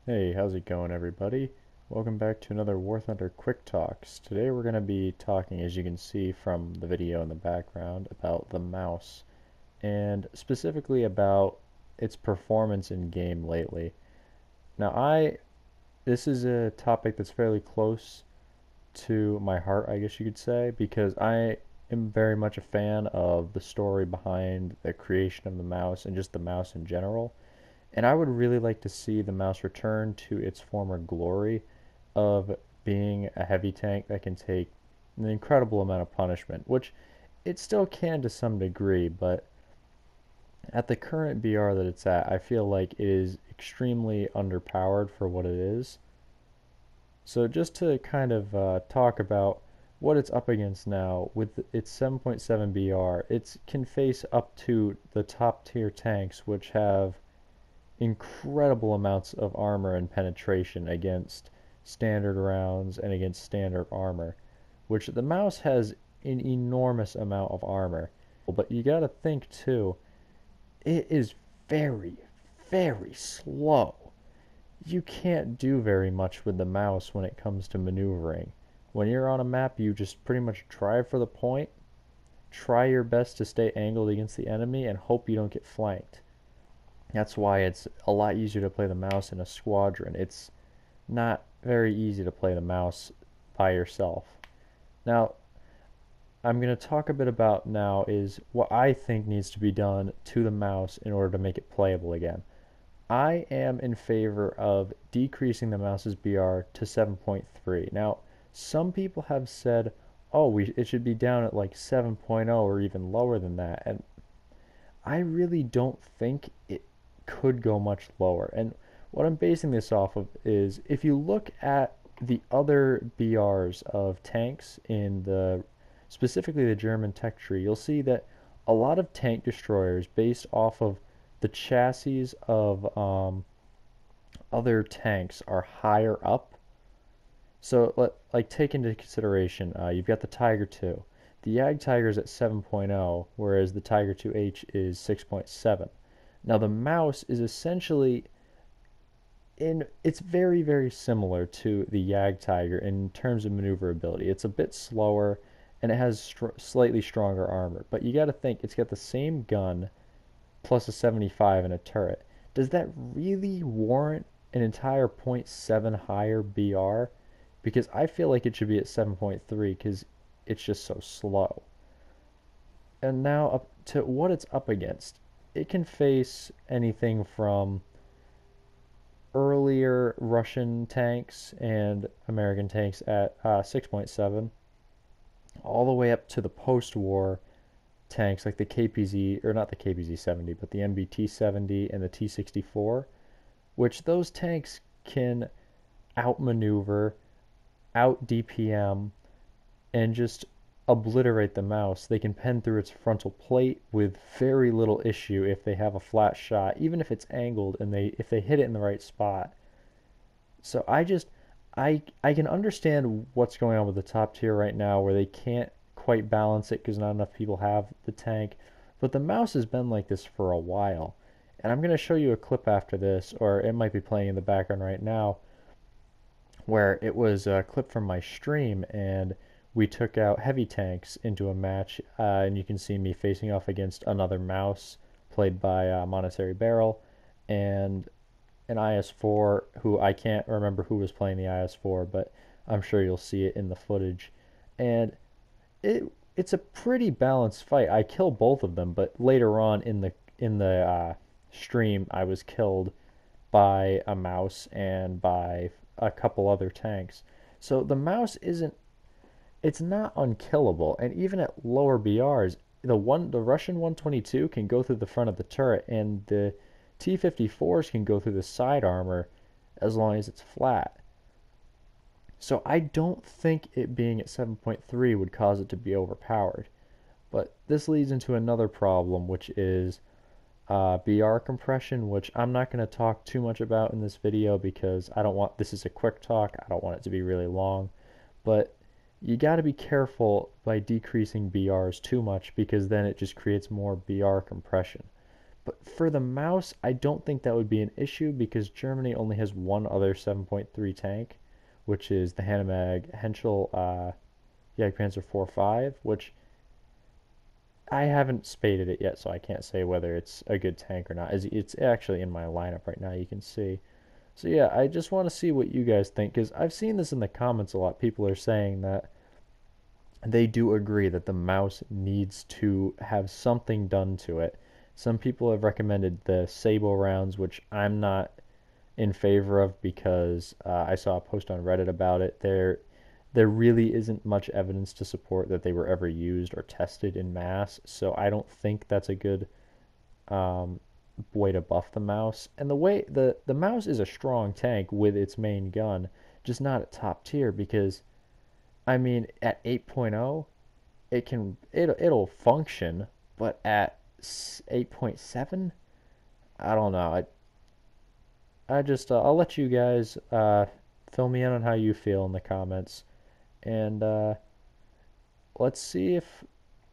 Hey, how's it going, everybody? Welcome back to another War Thunder Quick Talks. Today we're going to be talking, as you can see from the video in the background, about the mouse, and specifically about its performance in game lately. Now, this is a topic that's fairly close to my heart, I guess you could say, because I am very much a fan of the story behind the creation of the mouse and just the mouse in general. And I would really like to see the mouse return to its former glory of being a heavy tank that can take an incredible amount of punishment, which it still can to some degree, but at the current BR that it's at, I feel like it is extremely underpowered for what it is. So just to kind of talk about what it's up against now with its 7.7 BR, it can face up to the top tier tanks, which have incredible amounts of armor and penetration against standard rounds and against standard armor, which the mouse has an enormous amount of armor. But you gotta think too, it is very, very slow. You can't do very much with the mouse when it comes to maneuvering. When you're on a map, you just pretty much drive for the point, try your best to stay angled against the enemy, and hope you don't get flanked. That's why it's a lot easier to play the mouse in a squadron. It's not very easy to play the mouse by yourself. Now, I'm going to talk a bit about now is what I think needs to be done to the mouse in order to make it playable again. I am in favor of decreasing the mouse's BR to 7.3. Now, some people have said, oh, it should be down at like 7.0 or even lower than that. And I really don't think it could go much lower. And what I'm basing this off of is if you look at the other BRs of tanks in specifically the German tech tree, you'll see that a lot of tank destroyers based off of the chassis of other tanks are higher up. So like take into consideration, you've got the Tiger II. The Jagdtiger is at 7.0, whereas the Tiger II-H is 6.7. Now the mouse is essentially it's very, very similar to the Jagdtiger in terms of maneuverability. It's a bit slower and it has slightly stronger armor, but you got to think it's got the same gun plus a 75 and a turret. Does that really warrant an entire zero point 0.7 higher BR? Because I feel like it should be at 7.3 because it's just so slow. And now up to what it's up against. It can face anything from earlier Russian tanks and American tanks at 6.7 all the way up to the post-war tanks like the KPZ, or not the KPZ-70, but the MBT-70 and the T-64, which those tanks can outmaneuver, out DPM, and just obliterate the mouse. They can pen through its frontal plate with very little issue if they have a flat shot, even if it's angled and if they hit it in the right spot. So I can understand what's going on with the top tier right now where they can't quite balance it because not enough people have the tank, but the mouse has been like this for a while. And I'm going to show you a clip after this, or it might be playing in the background right now, where it was a clip from my stream and we took out heavy tanks into a match, and you can see me facing off against another mouse played by Monetary Barrel and an IS-4 who I can't remember who was playing the IS-4, but I'm sure you'll see it in the footage. And it's a pretty balanced fight. I kill both of them, but later on in the stream, I was killed by a mouse and by a couple other tanks. So the mouse it's not unkillable, and even at lower BRs, the Russian 122 can go through the front of the turret, and the T-54s can go through the side armor as long as it's flat. So I don't think it being at 7.3 would cause it to be overpowered. But this leads into another problem, which is BR compression, which I'm not going to talk too much about in this video because this is a quick talk. I don't want it to be really long. But you got to be careful by decreasing BRs too much because then it just creates more BR compression. But for the mouse, I don't think that would be an issue because Germany only has one other 7.3 tank, which is the Hanomag Henschel Jagdpanzer 4.5, which I haven't spaded it yet, so I can't say whether it's a good tank or not. It's actually in my lineup right now, you can see. So yeah, I just want to see what you guys think, because I've seen this in the comments a lot. People are saying that they do agree that the mouse needs to have something done to it. Some people have recommended the Sable rounds, which I'm not in favor of because I saw a post on Reddit about it. There really isn't much evidence to support that they were ever used or tested in mass, so I don't think that's a good um, way to buff the mouse. And the mouse is a strong tank with its main gun, just not at top tier because I mean at 8.0 it'll function, but at 8.7 I don't know. I just I'll let you guys fill me in on how you feel in the comments, and let's see if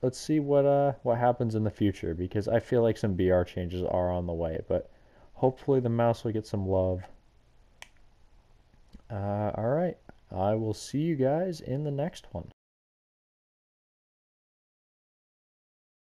let's see what happens in the future because I feel like some BR changes are on the way, but hopefully the mouse will get some love. All right, I will see you guys in the next one.